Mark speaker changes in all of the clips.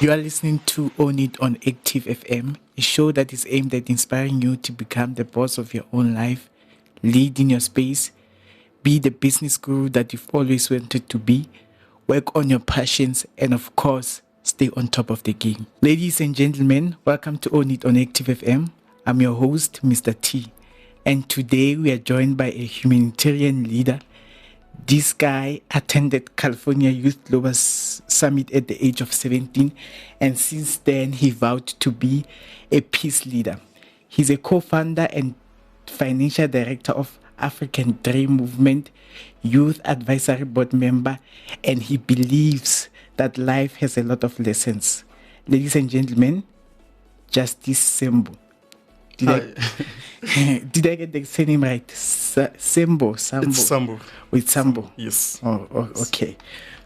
Speaker 1: You are listening to Own It on Active FM, a show that is aimed at inspiring you to become the boss of your own life, lead in your space, be the business guru that you've always wanted to be, work on your passions, and of course, stay on top of the game. Ladies and gentlemen, welcome to Own It on Active FM. I'm your host, Mr. T, and today we are joined by a humanitarian leader. This guy attended California Youth Global Summit at the age of 17, and since then he vowed to be a peace leader. He's a co-founder and financial director of African Dream Movement, youth advisory board member, and he believes that life has a lot of lessons. Ladies and gentlemen, Justice Sembo. Did I get the surname right? Sembo.
Speaker 2: It's Sambo.
Speaker 1: With Sambo.
Speaker 2: Yes.
Speaker 1: Oh, okay.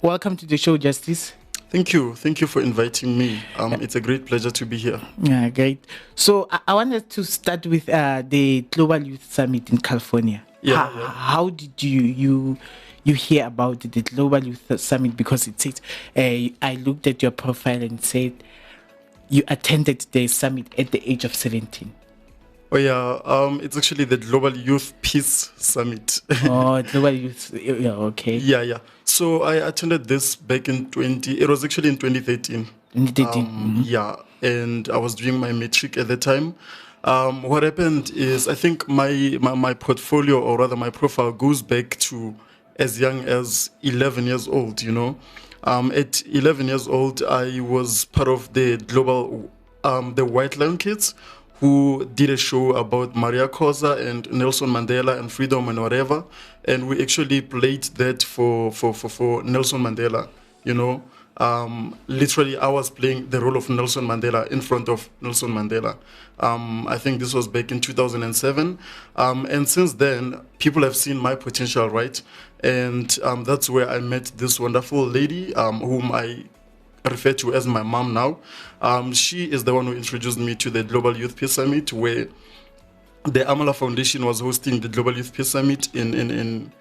Speaker 1: Welcome to the show, Justice.
Speaker 2: Thank you for inviting me. It's a great pleasure to be here.
Speaker 1: Yeah, great. So I wanted to start with the Global Youth Summit in California. How did you hear about the Global Youth Summit? Because it says I looked at your profile and said you attended the summit at the age of 17.
Speaker 2: Oh yeah, it's actually the Global Youth Peace Summit.
Speaker 1: Oh, Global Youth, yeah, okay.
Speaker 2: Yeah. So I attended this back in it was actually in 2013.
Speaker 1: 2013.
Speaker 2: Yeah, and I was doing my matric at the time. What happened is, I think my portfolio, or rather my profile, goes back to as young as 11 years old, you know. At 11 years old, I was part of the global, the White Lion Kids, who did a show about Maria Cosa and Nelson Mandela and freedom and whatever. And we actually played that for Nelson Mandela, you know. Literally, I was playing the role of Nelson Mandela in front of Nelson Mandela. I think this was back in 2007. And since then, people have seen my potential, right? And that's where I met this wonderful lady, whom I refer to as my mom now. She is the one who introduced me to the Global Youth Peace Summit, where the Amala Foundation was hosting the Global Youth Peace Summit in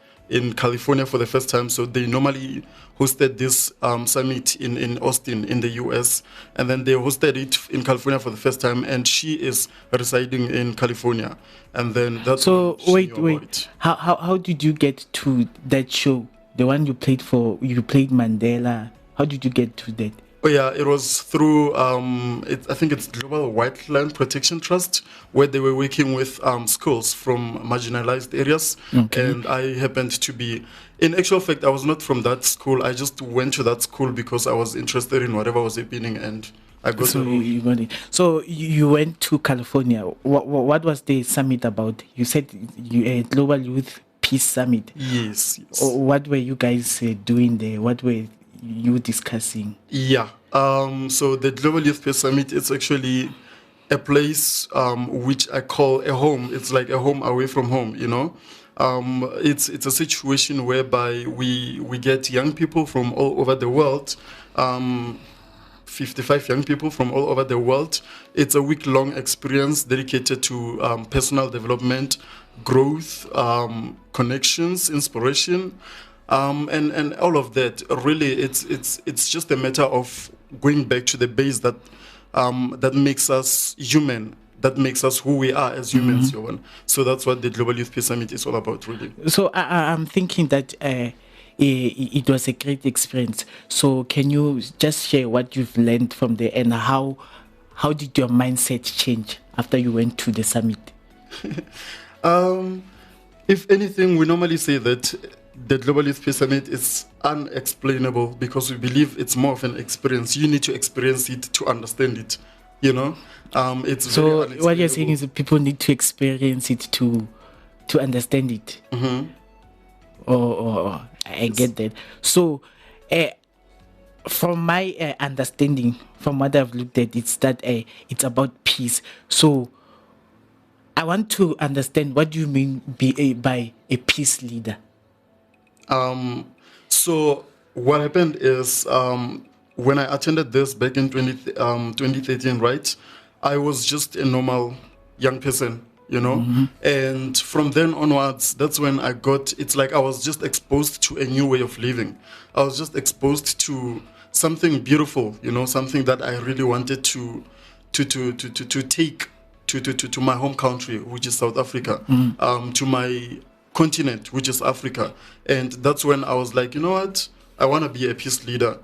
Speaker 2: California for the first time. So they normally hosted this summit in Austin in the US, and then they hosted it in California for the first time, and she is residing in California. And then that's
Speaker 1: so wait. How did you get to that show? The one you played for, you played Mandela. How did you get to that?
Speaker 2: Oh yeah, it was through I think it's Global White Land Protection Trust, where they were working with schools from marginalized areas. Okay. And I happened to be, in actual fact, I was not from that school. I just went to that school because I was interested in whatever was happening, and I got
Speaker 1: so you got it. So you went to California. What was the summit about? You said Global Youth Peace Summit.
Speaker 2: Yes.
Speaker 1: What were you guys doing there? What were you discussing?
Speaker 2: Yeah. So the Global Youth Peace Summit, it's actually a place which I call a home. It's like a home away from home, you know. It's a situation whereby we get young people from all over the world, 55 young people from all over the world. It's a week-long experience dedicated to personal development, growth, connections, inspiration. And all of that, really, it's just a matter of going back to the base that makes us human, that makes us who we are as humans. Mm-hmm. So that's what the Global Youth Peace Summit is all about, really.
Speaker 1: So I'm thinking that it was a great experience. So can you just share what you've learned from there, and how did your mindset change after you went to the summit?
Speaker 2: If anything, we normally say that the Global Youth Peace Summit is unexplainable because we believe it's more of an experience. You need to experience it to understand it, you know. It's
Speaker 1: so what you're saying is that people need to experience it to understand it. Mm-hmm. Oh, I get that. So, from my understanding, from what I've looked at, it's that it's about peace. So, I want to understand, what do you mean by a peace leader?
Speaker 2: So what happened is, when I attended this back in 2013, right, I was just a normal young person, you know. Mm-hmm. And from then onwards, that's when it's like I was just exposed to a new way of living. I was just exposed to something beautiful, something that I really wanted to take to my home country, which is South Africa, to my continent, which is Africa. And that's when I was like, you know what? I want to be a peace leader.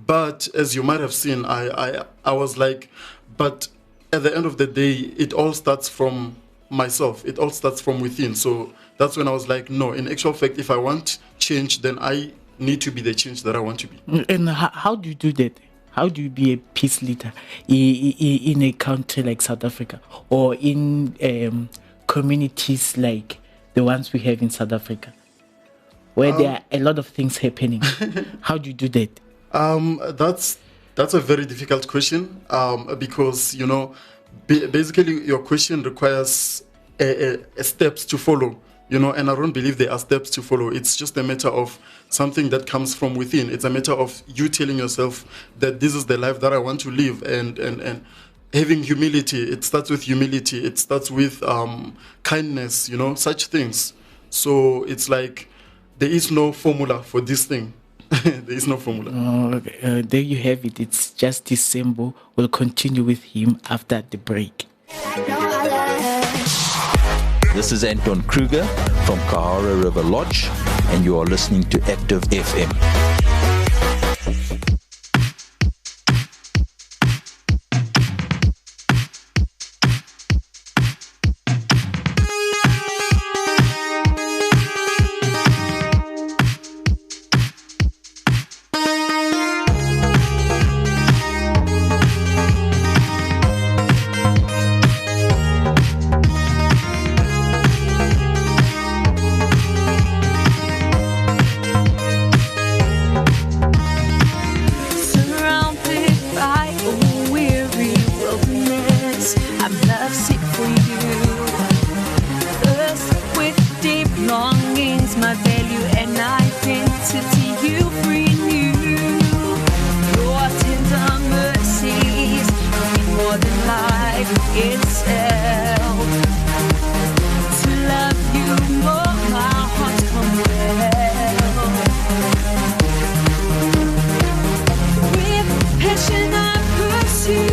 Speaker 2: But as you might have seen, I was like, but at the end of the day, it all starts from myself. It all starts from within. So that's when I was like, no, in actual fact, if I want change, then I need to be the change that I want to be.
Speaker 1: And how do you do that? How do you be a peace leader in a country like South Africa, or in communities like the ones we have in South Africa, where there are a lot of things happening? How do you do that?
Speaker 2: That's a very difficult question, because basically your question requires steps to follow, and I don't believe there are steps to follow. It's just a matter of something that comes from within. It's a matter of you telling yourself that this is the life that I want to live, and having humility. It starts with humility. It starts with kindness, such things. So it's like there is no formula for this thing. There is no formula.
Speaker 1: Okay. There you have it. It's just this symbol. We'll continue with him after the break.
Speaker 3: This is Anton Kruger from Kahara River Lodge, and you are listening to Active FM.
Speaker 4: Passion I pursue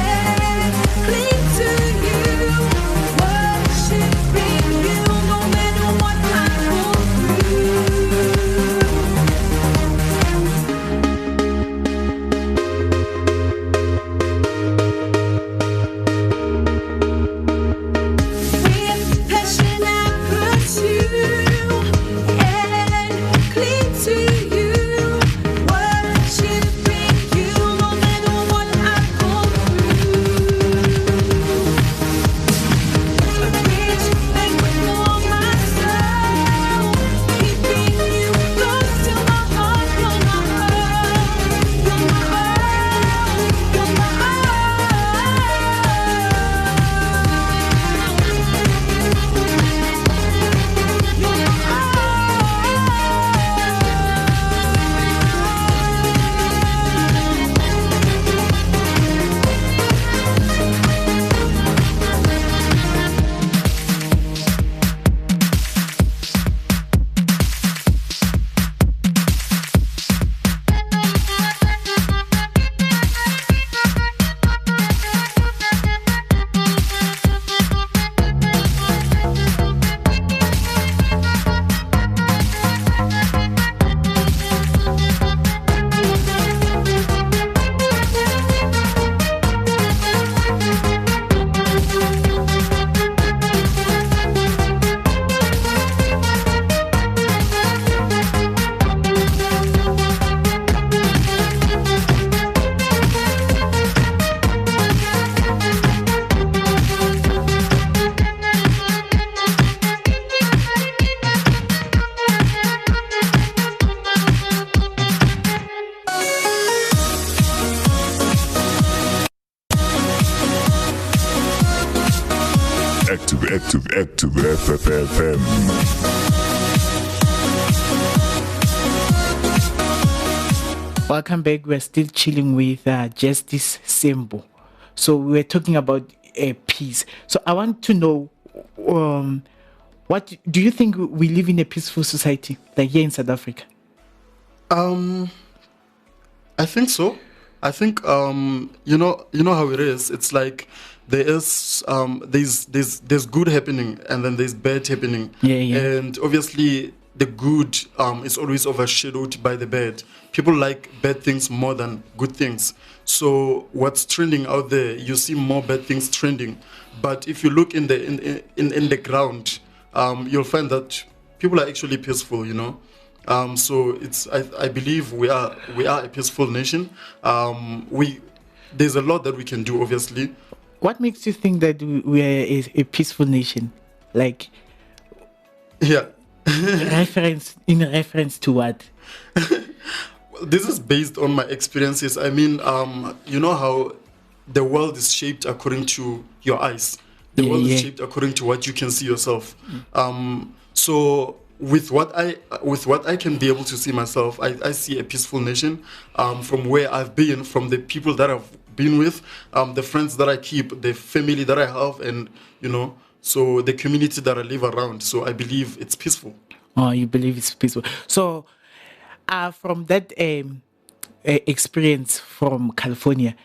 Speaker 4: and cling to FFM.
Speaker 1: Welcome back. We're still chilling with Justice Sembo. So we were talking about peace. So I want to know, what do you think we live in a peaceful society, like here in South Africa?
Speaker 2: I think so. I think you know how it is. It's like there's good happening and then there's bad happening.
Speaker 1: Yeah.
Speaker 2: And obviously the good is always overshadowed by the bad. People like bad things more than good things. So what's trending out there, you see more bad things trending. But if you look in the ground, you'll find that people are actually peaceful. So I believe we are a peaceful nation. There's a lot that we can do, obviously.
Speaker 1: What makes you think that we are a peaceful nation? Like,
Speaker 2: yeah.
Speaker 1: in reference to what?
Speaker 2: This is based on my experiences. I mean, you know how the world is shaped according to your eyes. The world is shaped according to what you can see yourself. So with what I can be able to see myself, I see a peaceful nation. From where I've been, from the people that I've been with, the friends that I keep, the family that I have, and so the community that I live around. So I believe it's peaceful.
Speaker 1: Oh, you believe it's peaceful. So from that experience from California,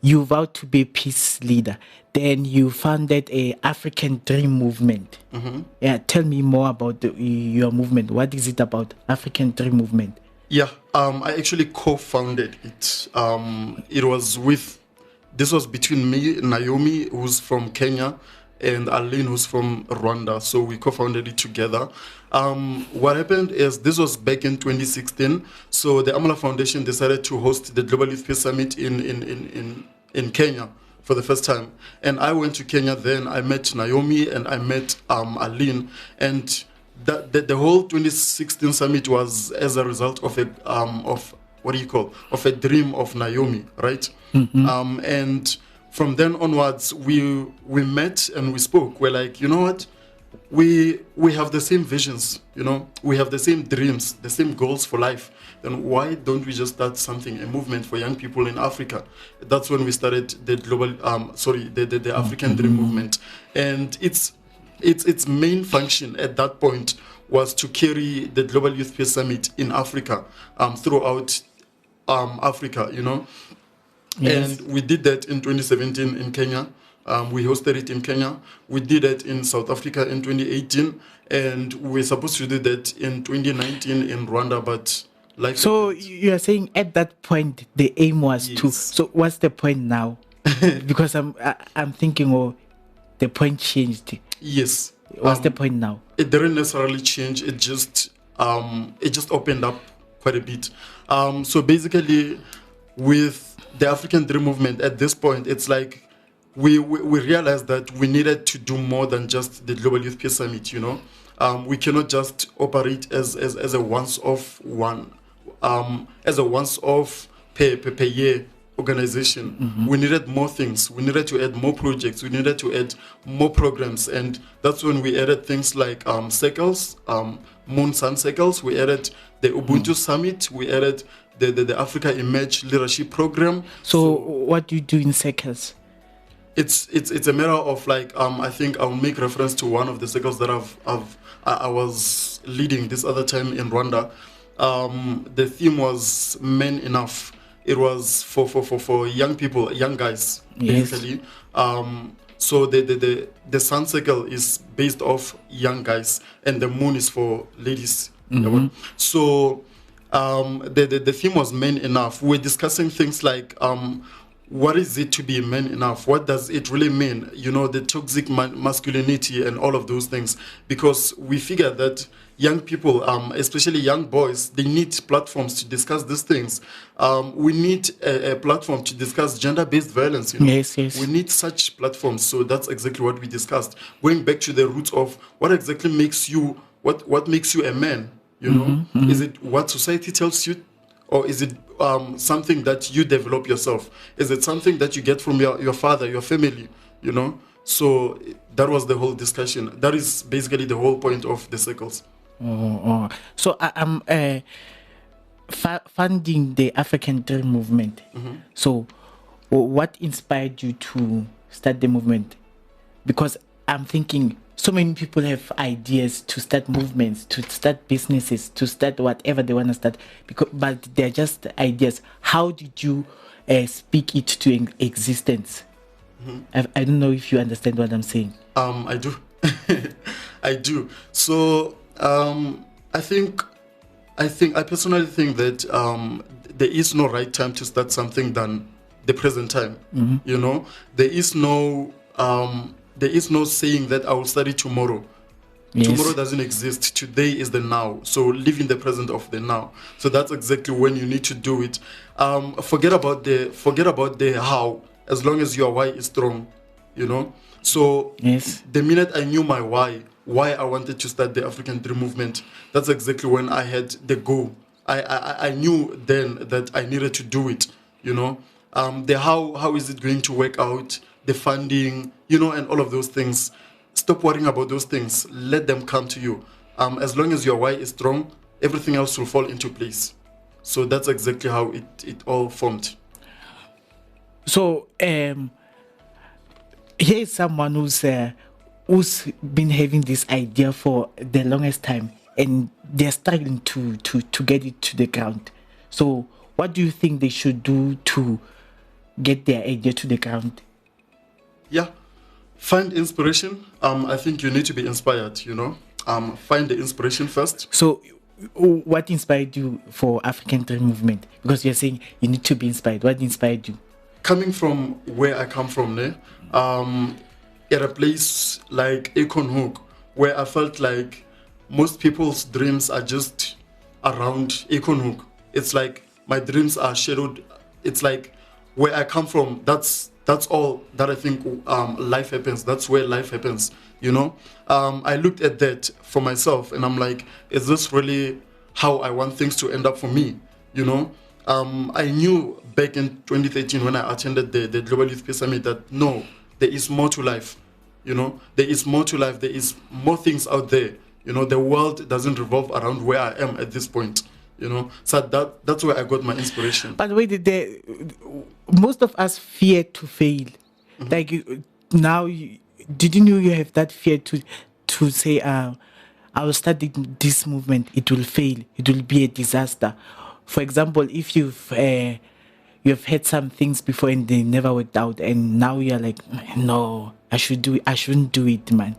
Speaker 1: you vowed to be a peace leader. Then you founded a African Dream movement.
Speaker 2: Mm-hmm.
Speaker 1: Yeah, tell me more about your movement. What is it about, African Dream movement?
Speaker 2: Yeah, I actually co-founded it. This was between me, Naomi, who's from Kenya, and Aline, who's from Rwanda. So we co-founded it together. What happened is this was back in 2016. So the Amala Foundation decided to host the Global Youth Peace Summit in Kenya for the first time. And I went to Kenya then. I met Naomi and I met Aline. And the whole 2016 summit was as a result of a dream of Naomi, right?
Speaker 1: Mm-hmm.
Speaker 2: And from then onwards, we met and we spoke. We're like, you know what? We have the same visions, we have the same dreams, the same goals for life. Then why don't we just start something, a movement for young people in Africa? That's when we started the the African Dream movement. And its main function at that point was to carry the Global Youth Peace Summit in Africa, throughout Africa,
Speaker 1: Yes.
Speaker 2: And we did that in 2017 in Kenya. We hosted it in Kenya. We did it in South Africa in 2018, and we were supposed to do that in 2019 in Rwanda, but life.
Speaker 1: So you are saying at that point the aim was to.
Speaker 2: Yes.
Speaker 1: So what's the point now? Because I'm thinking, the point changed.
Speaker 2: Yes.
Speaker 1: What's the point now?
Speaker 2: It didn't necessarily change. It just opened up quite a bit. So basically, with the African Dream movement at this point, it's like we realized that we needed to do more than just the Global Youth Peace Summit. We cannot just operate as a once-off per year organization.
Speaker 1: Mm-hmm.
Speaker 2: We needed more things. We needed to add more projects. We needed to add more programs, and that's when we added things like circles, Moon Sun Circles. We added the Ubuntu Summit. We added the Africa Emerge Leadership Program.
Speaker 1: So what do you do in circles?
Speaker 2: It's a matter of like I think I'll make reference to one of the circles that I was leading this other time in Rwanda. The theme was Men Enough. It was for young people, young guys,
Speaker 1: Yes.
Speaker 2: basically. So the sun circle is based off young guys, and the moon is for ladies.
Speaker 1: Mm-hmm.
Speaker 2: So the theme was Men Enough. We're discussing things like what is it to be man enough? What does it really mean? The toxic masculinity and all of those things. Because we figure that young people, especially young boys, they need platforms to discuss these things. We need a platform to discuss gender-based violence.
Speaker 1: Yes.
Speaker 2: We need such platforms. So that's exactly what we discussed. Going back to the roots of what exactly makes you, what makes you a man?
Speaker 1: Mm-hmm.
Speaker 2: Is it what society tells you? Or is it something that you develop yourself? Is it something that you get from your father, your family? So that was the whole discussion. That is basically the whole point of the circles.
Speaker 1: So I'm funding the African Dream movement. So what inspired you to start the movement? Because I'm thinking so many people have ideas to start movements, to start businesses, to start whatever they want to start, but they're just ideas. How did you speak it to existence? I don't know if you understand what I'm saying.
Speaker 2: I do. I do. So I personally think that there is no right time to start something than the present time. You know, there is no saying that I will study tomorrow. Yes. Tomorrow doesn't exist. Today is the now. So live in the present of the now. So that's exactly when you need to do it. Forget about the how. As long as your why is strong, you know. So
Speaker 1: yes.
Speaker 2: The minute I knew my why I wanted to start the African Dream movement, that's exactly when I had the goal. I knew then that I needed to do it, you know. The how is it going to work out, the funding, you know, and all of those things. Stop worrying about those things. Let them come to you. As long as your why is strong, everything else will fall into place. So that's exactly how it all formed.
Speaker 1: So here is someone who's been having this idea for the longest time, and they're struggling to get it to the ground. So what do you think they should do to get their idea to the ground?
Speaker 2: Yeah, find inspiration. I think you need to be inspired, you know. Find the inspiration first.
Speaker 1: So what inspired you for African Dream movement? Because you're saying you need to be inspired. What inspired you?
Speaker 2: Coming from where I come from, at a place like Ekonhoek, where I felt like most people's dreams are just around Ekonhoek. It's like my dreams are shadowed. It's like where I come from, that's all that I think life happens. That's where life happens, you know. I looked at that for myself and I'm like, is this really how I want things to end up for me, you know? I knew back in 2013 when I attended the Global Youth Peace Summit that no, there is more to life. You know, there is more to life. There is more things out there. You know, the world doesn't revolve around where I am at this point. You know, so that's where I got my inspiration.
Speaker 1: But wait, most of us fear to fail. Like didn't you have that fear to say, I will start this movement, it will fail, it will be a disaster? For example, if you've had some things before and they never worked out, and now you're like, no, I shouldn't do it, man.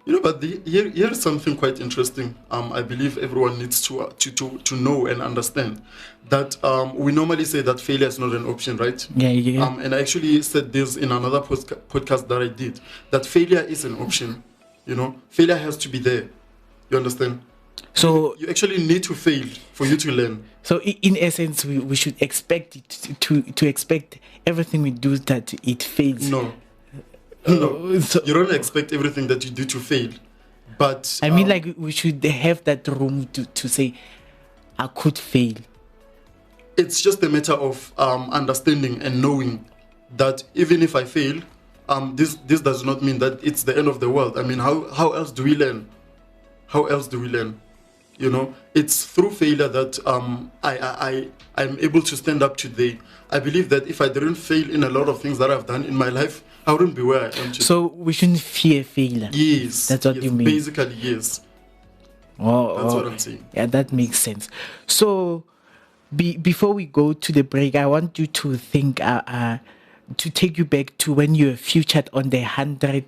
Speaker 2: You know, but here is something quite interesting. I believe everyone needs to know and understand that we normally say that failure is not an option, right?
Speaker 1: Yeah.
Speaker 2: And I actually said this in another podcast that I did, that failure is an option. You know, failure has to be there. You understand? So you actually need to fail for you to learn.
Speaker 1: So in essence, we should expect it to expect everything we do that it fails.
Speaker 2: No,
Speaker 1: so,
Speaker 2: you don't expect everything that you do to fail. But
Speaker 1: I mean, like, we should have that room to say, I could fail.
Speaker 2: It's just a matter of understanding and knowing that even if I fail, this does not mean that it's the end of the world. I mean, how else do we learn? How else do we learn? You know, it's through failure that I'm able to stand up today. I believe that if I didn't fail in a lot of things that I've done in my life, I wouldn't be where I am today.
Speaker 1: So we shouldn't fear failure.
Speaker 2: Yes.
Speaker 1: That's what you mean.
Speaker 2: Basically, yes. That's what I'm saying.
Speaker 1: Yeah, that makes sense. So before we go to the break, I want you to think, to take you back to when you were featured on the 100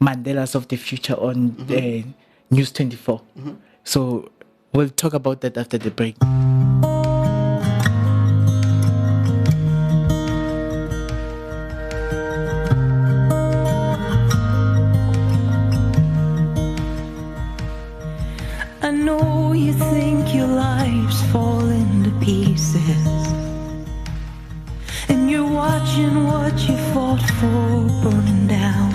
Speaker 1: Mandelas of the Future on the News 24. So we'll talk about that after the break.
Speaker 4: I know you think your life's falling to pieces, and you're watching what you fought for burning down,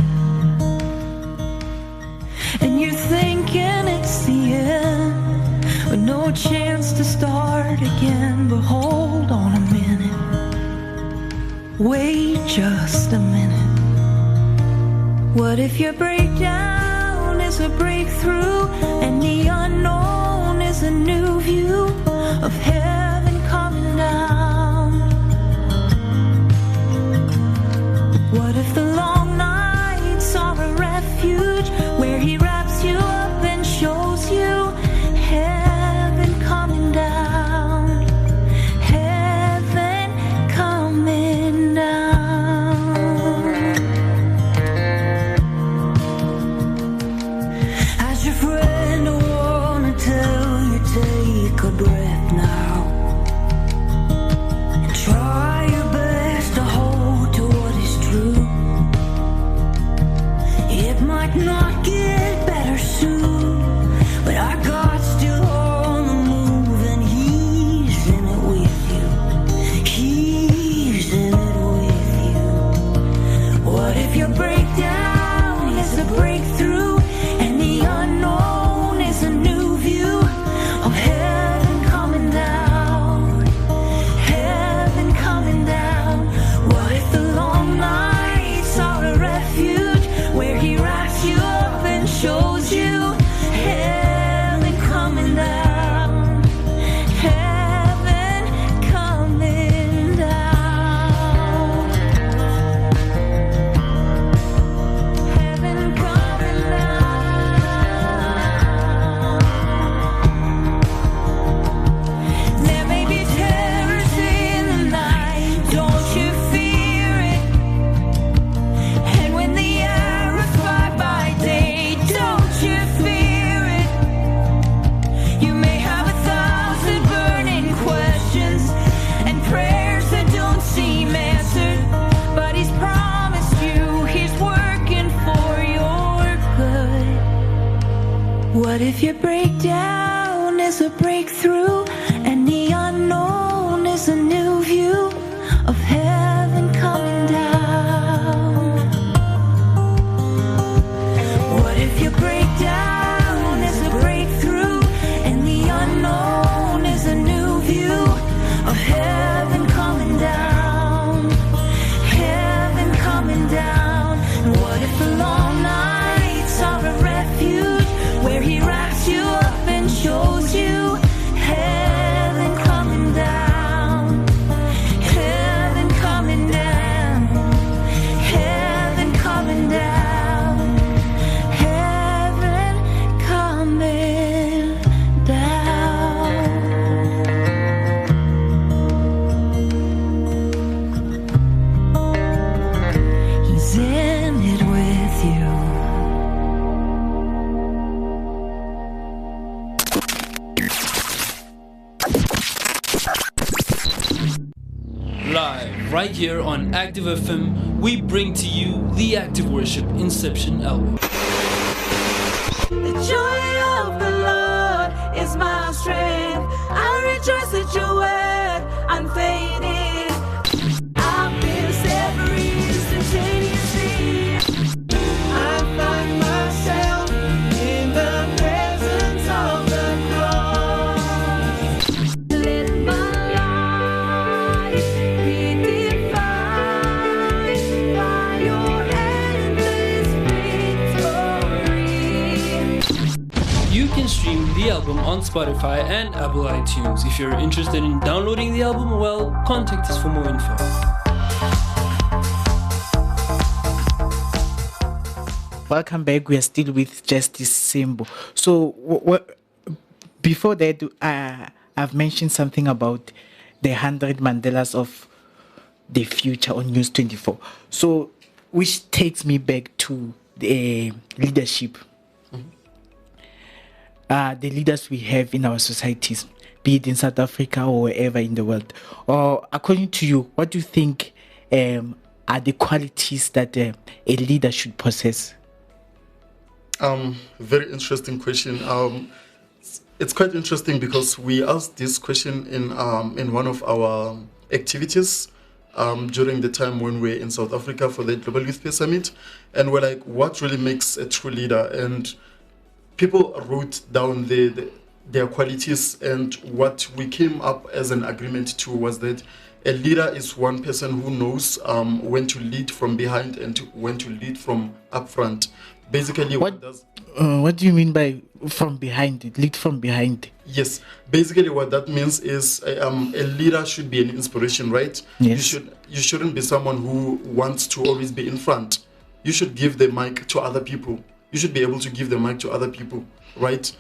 Speaker 4: and you're thinking it's the end with no chance to start again. But hold on a minute, wait just a minute. What if your breakdown is a breakthrough, and the unknown is a new view of heaven coming down? What if the long nights are a refuge where he wraps you up and shows you heaven coming down? Heaven coming down. As your friend, I wanna tell you, take a breath now and try your best to hold to what is true. It might not get better soon, but our God's still on the move, and He's in it with you. He's in it with you. What if your breakdown is a breakthrough, and the unknown is a new view of heaven coming down? Heaven coming down. What if the long nights are a refuge where He wraps you up and shows you heaven coming down? Heaven coming down. Heaven coming down. There may be terrors in the night, don't you fear it. And when the arrows fly by day, don't you fear it. You may have 1,000 burning questions and prayers that don't seem answered, but He's promised you He's working for your good. What if your breakdown is a breakthrough, and the unknown is a new view of heaven coming down? What if your breakdown is a breakthrough, and the unknown is a new view of heaven coming down? Heaven coming down. And what if the long nights are a refuge where He wraps you up and shows you heaven coming down? Heaven coming down. Heaven coming down. Heaven coming down. He's in it with you.
Speaker 5: Live right here on Active FM, we bring to you the Active Worship Inception album.
Speaker 4: The joy of the Lord is my strength. I rejoice at your word, unfading. I feel set free instantaneously. I find myself in the presence of the cross. Let my life be defined by your endless victory.
Speaker 5: You can stream the album on Spotify and Apple iTunes. If you're interested in downloading the album, well, contact us for more info.
Speaker 1: Welcome back. We are still with Justice Simbo. So, before that, I've mentioned something about the 100 Mandelas of the future on News 24. So, which takes me back to the leadership. The leaders we have in our societies, be it in South Africa or wherever in the world. Or according to you, what do you think are the qualities that a leader should possess?
Speaker 2: Very interesting question. It's quite interesting because we asked this question in one of our activities during the time when we were in South Africa for the Global Youth Peace Summit, and we're like, what really makes a true leader? And people wrote down their qualities, and what we came up as an agreement to was that A leader is one person who knows when to lead from behind and when to lead from up front. Basically,
Speaker 1: What do you mean by from behind? Lead from behind.
Speaker 2: Yes, basically what that means is a leader should be an inspiration, right?
Speaker 1: Yes.
Speaker 2: You shouldn't be someone who wants to always be in front. You should give the mic to other people. You should be able to give the mic to other people, right?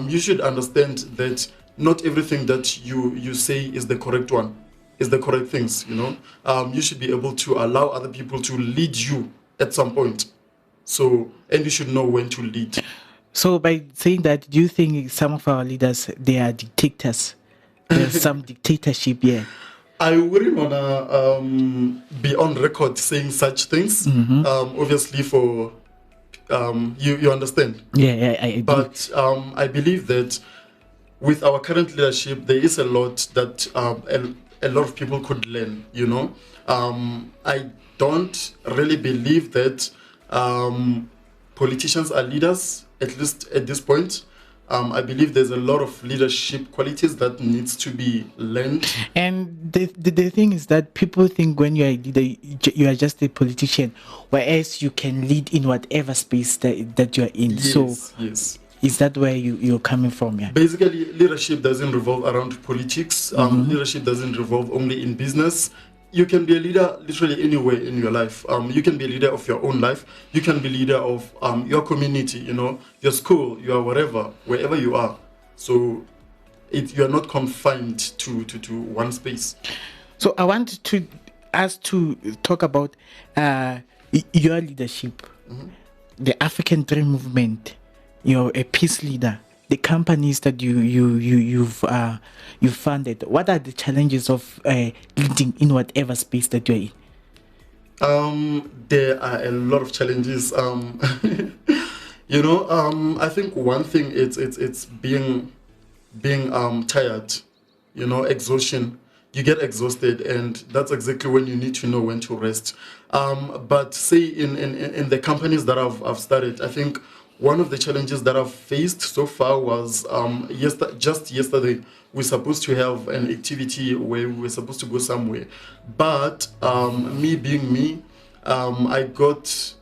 Speaker 2: You should understand that not everything that you say is the correct one, is the correct things, you know? You should be able to allow other people to lead you at some point. So, and you should know when to lead.
Speaker 1: So by saying that, do you think some of our leaders, they are dictators? There's some dictatorship here.
Speaker 2: I wouldn't want to be on record saying such things. Obviously, for you understand.
Speaker 1: Yeah, I do.
Speaker 2: But I believe that with our current leadership, there is a lot that a lot of people could learn. You know, I don't really believe that politicians are leaders, at least at this point. I believe there's a lot of leadership qualities that needs to be learned.
Speaker 1: And the thing is that people think when you are a leader, you are just a politician, whereas you can lead in whatever space that you are in.
Speaker 2: Yes.
Speaker 1: Is that where you're coming from? Yeah.
Speaker 2: Basically, leadership doesn't revolve around politics. Leadership doesn't revolve only in business. You can be a leader literally anywhere in your life. You can be a leader of your own life. You can be leader of your community, you know, your school, your whatever, wherever you are. So you are not confined to one space.
Speaker 1: So I want us to talk about your leadership, the African Dream Movement. You're a peace leader. The companies that you've funded. What are the challenges of leading in whatever space that you're in?
Speaker 2: There are a lot of challenges. You know, I think one thing it's being tired. You know, exhaustion. You get exhausted, and that's exactly when you need to know when to rest. But say in the companies that I've started, I think one of the challenges that I've faced so far was just yesterday we're supposed to have an activity where we were supposed to go somewhere, but me being me, I got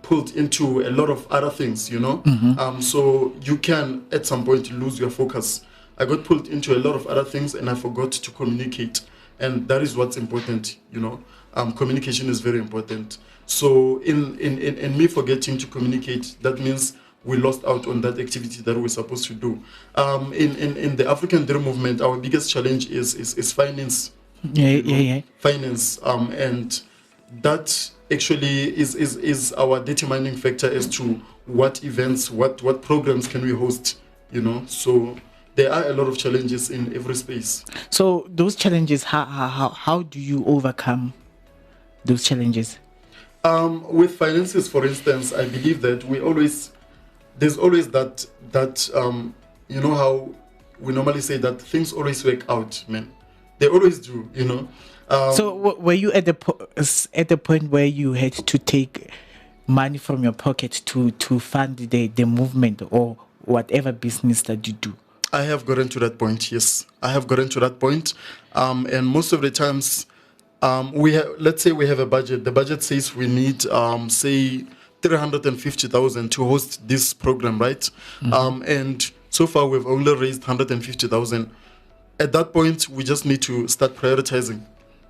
Speaker 2: pulled into a lot of other things, you know. So you can at some point lose your focus. I got pulled into a lot of other things, and I forgot to communicate, and that is what's important, you know. Communication is very important. So in me forgetting to communicate, that means we lost out on that activity that we're supposed to do. In the African Dream Movement, our biggest challenge is finance.
Speaker 1: Yeah.
Speaker 2: Finance. And that actually is our determining factor as to what events, what programs can we host, you know. So there are a lot of challenges in every space.
Speaker 1: So those challenges, how do you overcome those challenges?
Speaker 2: With finances, for instance, I believe that there's always that you know how we normally say that things always work out, man. They always do, you know.
Speaker 1: So were you at the point where you had to take money from your pocket to fund the movement or whatever business that you do?
Speaker 2: I have gotten to that point, yes. I have gotten to that point. And most of the times, let's say we have a budget. The budget says we need, say, 350,000 to host this program, right? And so far we've only raised 150,000. At that point, we just need to start prioritizing.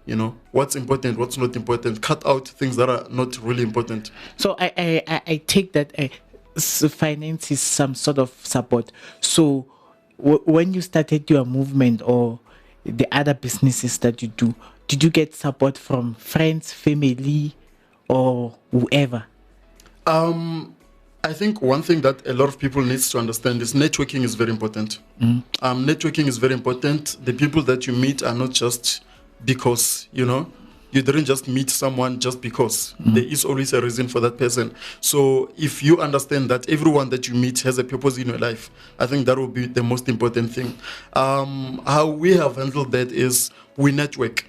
Speaker 2: You know, what's important, what's not important. Cut out things that are not really important.
Speaker 1: So I take that finance is some sort of support. So when you started your movement or the other businesses that you do, did you get support from friends, family, or whoever?
Speaker 2: I think one thing that a lot of people needs to understand is networking is very important. Networking is very important. The people that you meet are not just because, you know, you didn't just meet someone just because. There is always a reason for that person. So if you understand that everyone that you meet has a purpose in your life, I think that will be the most important thing. How we have handled that is we network.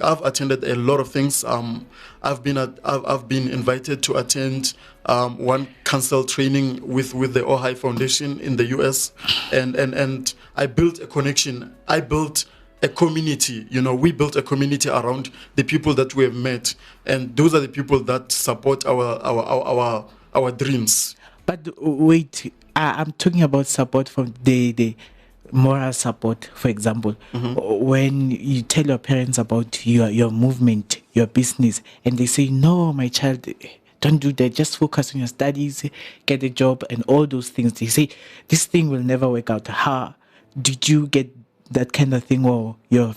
Speaker 2: I've attended a lot of things. I've been invited to attend one council training with the Ojai Foundation in the US, and I built a connection. I built a community. You know, we built a community around the people that we have met, and those are the people that support our dreams.
Speaker 1: But wait, I'm talking about support from the moral support, for example. When you tell your parents about your movement, your business, and they say, no, my child, don't do that, just focus on your studies, get a job, and all those things. They say, this thing will never work out. How did you get that kind of thing, or your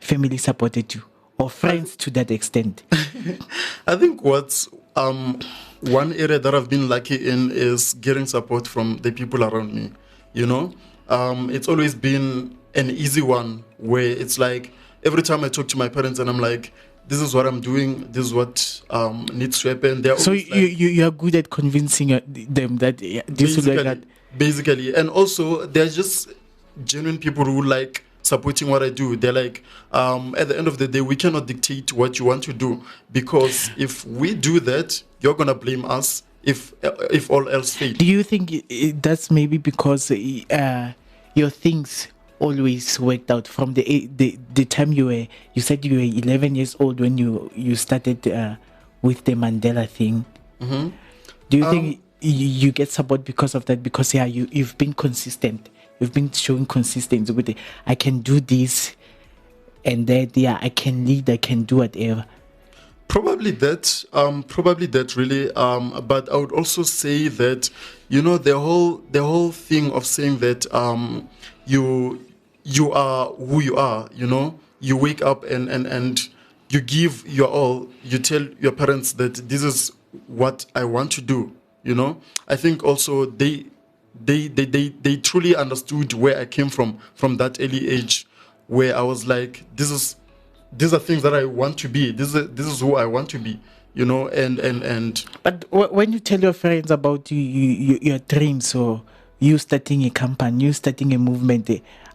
Speaker 1: family supported you, or friends to that extent?
Speaker 2: I think what's one area that I've been lucky in is getting support from the people around me. You know, it's always been an easy one where it's like every time I talk to my parents and I'm like, this is what I'm doing, this is what needs to happen.
Speaker 1: So you are good at convincing them that this will like that.
Speaker 2: Basically, and also they're just genuine people who like supporting what I do. They're like, at the end of the day, we cannot dictate what you want to do, because if we do that, you're gonna blame us if all else fails.
Speaker 1: Do you think that's maybe because your things always worked out from the time you said you were 11 years old when you started with the Mandela thing? Do you think you get support because of that? Because you've been consistent. You've been showing consistency with it. I can do this and that. Yeah, I can lead. I can do whatever.
Speaker 2: Probably that really. But I would also say that, you know, the whole thing of saying that you are who you are. You know, you wake up and you give your all. You tell your parents that this is what I want to do. You know, I think also they truly understood where I came from that early age, where I was like, these are things that I want to be. This is who I want to be, you know. And
Speaker 1: But when you tell your friends about your dreams, or you starting a company, you starting a movement,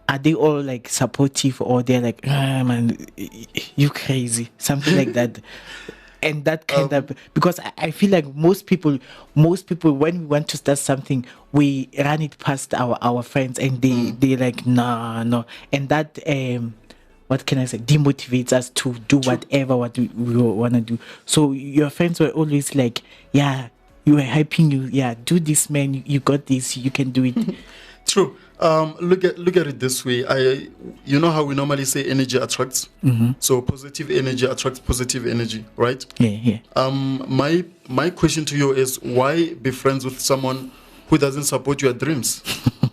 Speaker 1: are they all like supportive, or they're like, man, you crazy, something like that? And that kind of, because I feel like most people when we want to start something, we run it past our friends, and they like no, and that what can I say, demotivates us to do whatever we want to do. So your friends were always like, yeah, you were hyping you, yeah, do this, man, you got this, you can do it.
Speaker 2: True. Look at it this way. You know how we normally say energy attracts. So positive energy attracts positive energy, right?
Speaker 1: Yeah.
Speaker 2: My question to you is, why be friends with someone who doesn't support your dreams,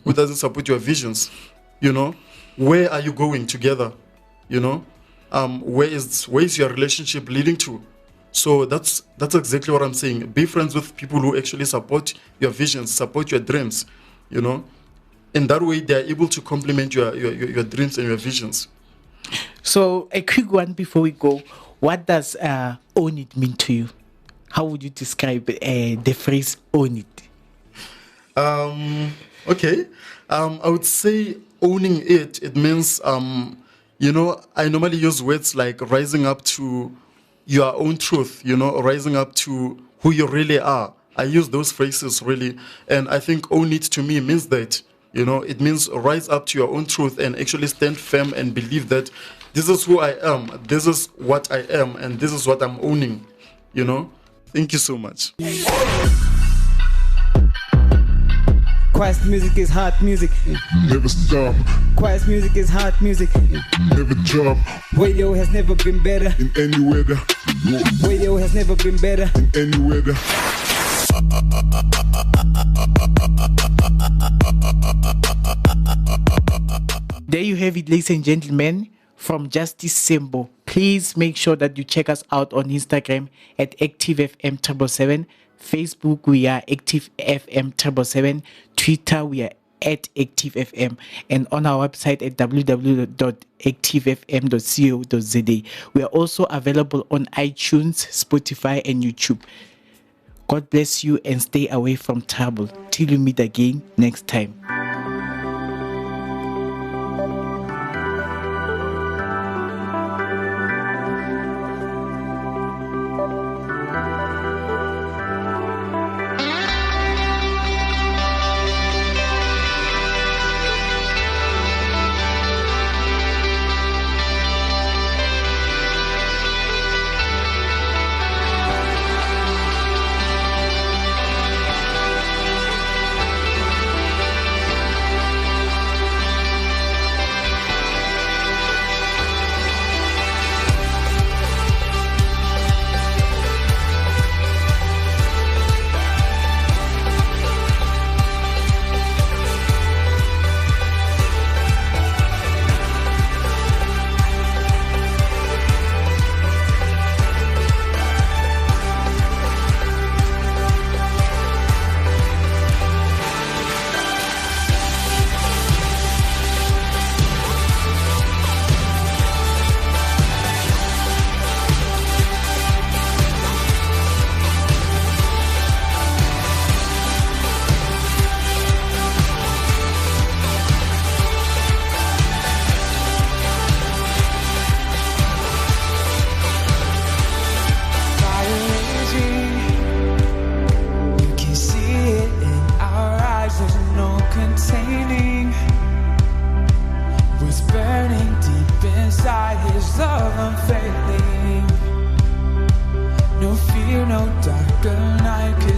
Speaker 2: who doesn't support your visions? You know, where are you going together? You know, where is your relationship leading to? So that's exactly what I'm saying. Be friends with people who actually support your visions, support your dreams. You know. In that way, they are able to complement your dreams and your visions.
Speaker 1: So a quick one before we go. What does own it mean to you? How would you describe the phrase own it?
Speaker 2: Okay. I would say owning it means, you know, I normally use words like rising up to your own truth, you know, rising up to who you really are. I use those phrases really. And I think own it to me means that, you know, it means rise up to your own truth and actually stand firm and believe that this is who I am, this is what I am, and this is what I'm owning, you know. Thank you so much.
Speaker 6: Quiet music is hot music.
Speaker 7: Never stop,
Speaker 6: Quiet music is hot music.
Speaker 7: never drop,
Speaker 6: Radio has never been better.
Speaker 7: in any weather,
Speaker 6: Radio has never been better.
Speaker 7: in any weather.
Speaker 1: There you have it, ladies and gentlemen, from Justice Sembo. Please make sure that you check us out on Instagram at ActiveFM777. Facebook, we are ActiveFM777. Twitter, we are at ActiveFM. And on our website at www.activefm.co.za. We are also available on iTunes, Spotify, and YouTube. God bless you and stay away from trouble. Till we meet again next time.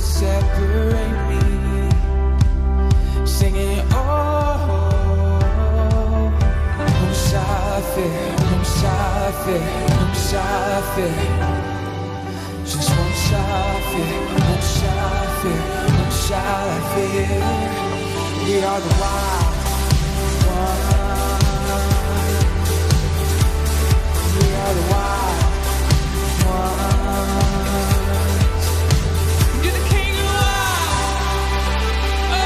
Speaker 8: separate me. Singing, oh, Musafir, Musafir, Musafir. Just one Musafir, Musafir, Musafir. We are the wild ones. We are the wild ones. You're the king of wild. Oh,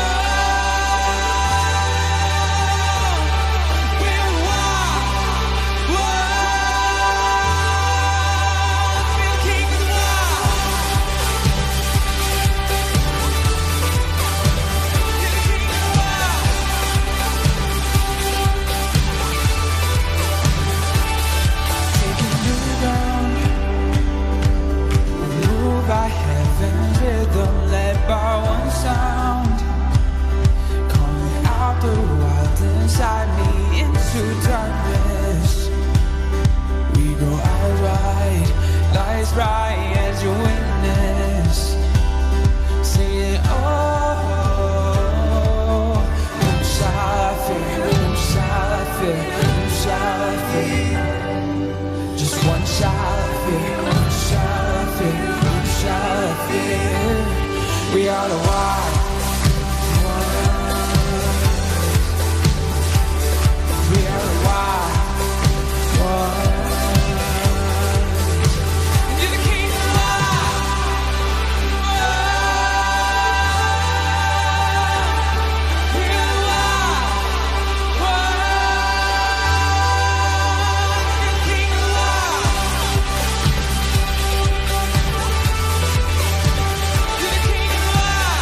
Speaker 8: we're the wild ones. We're the king of wild. You're the king of wild. Taking you down. Moved by heaven's rhythm, led by one sound, calling out the wild inside me into darkness. We go out right, lights bright as your witness, singing, oh, Musafir, Musafir, Musafir. Just one Musafir, Musafir, Musafir. We are the wild ones. We are the wild ones. You're the king of the wild. We are the wild ones. You're the king of the wild. You're the king of the wild.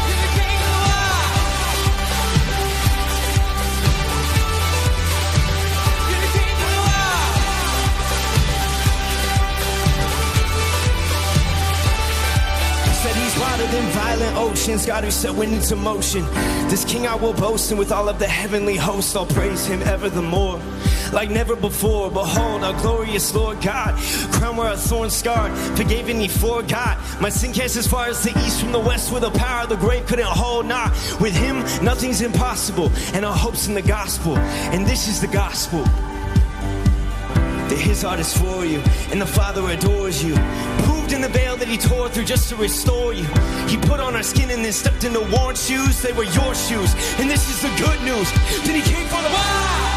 Speaker 8: You're the king of the wild. You're the king of the wild.
Speaker 9: Said he's wilder than violent oceans, God who set wind into motion. This king I will boast, and with all of the heavenly hosts I'll praise him ever the more. Like never before, behold our glorious Lord God, crown where our thorns scarred, forgave and he forgot. My sin cast as far as the east from the west, with the power of the grave couldn't hold. Nah, with him nothing's impossible, and our hope's in the gospel, and this is the gospel. That his heart is for you, and the Father adores you. Proved in the veil that he tore through just to restore you. He put on our skin and then stepped into worn shoes. They were your shoes, and this is the good news. That he came for the wild.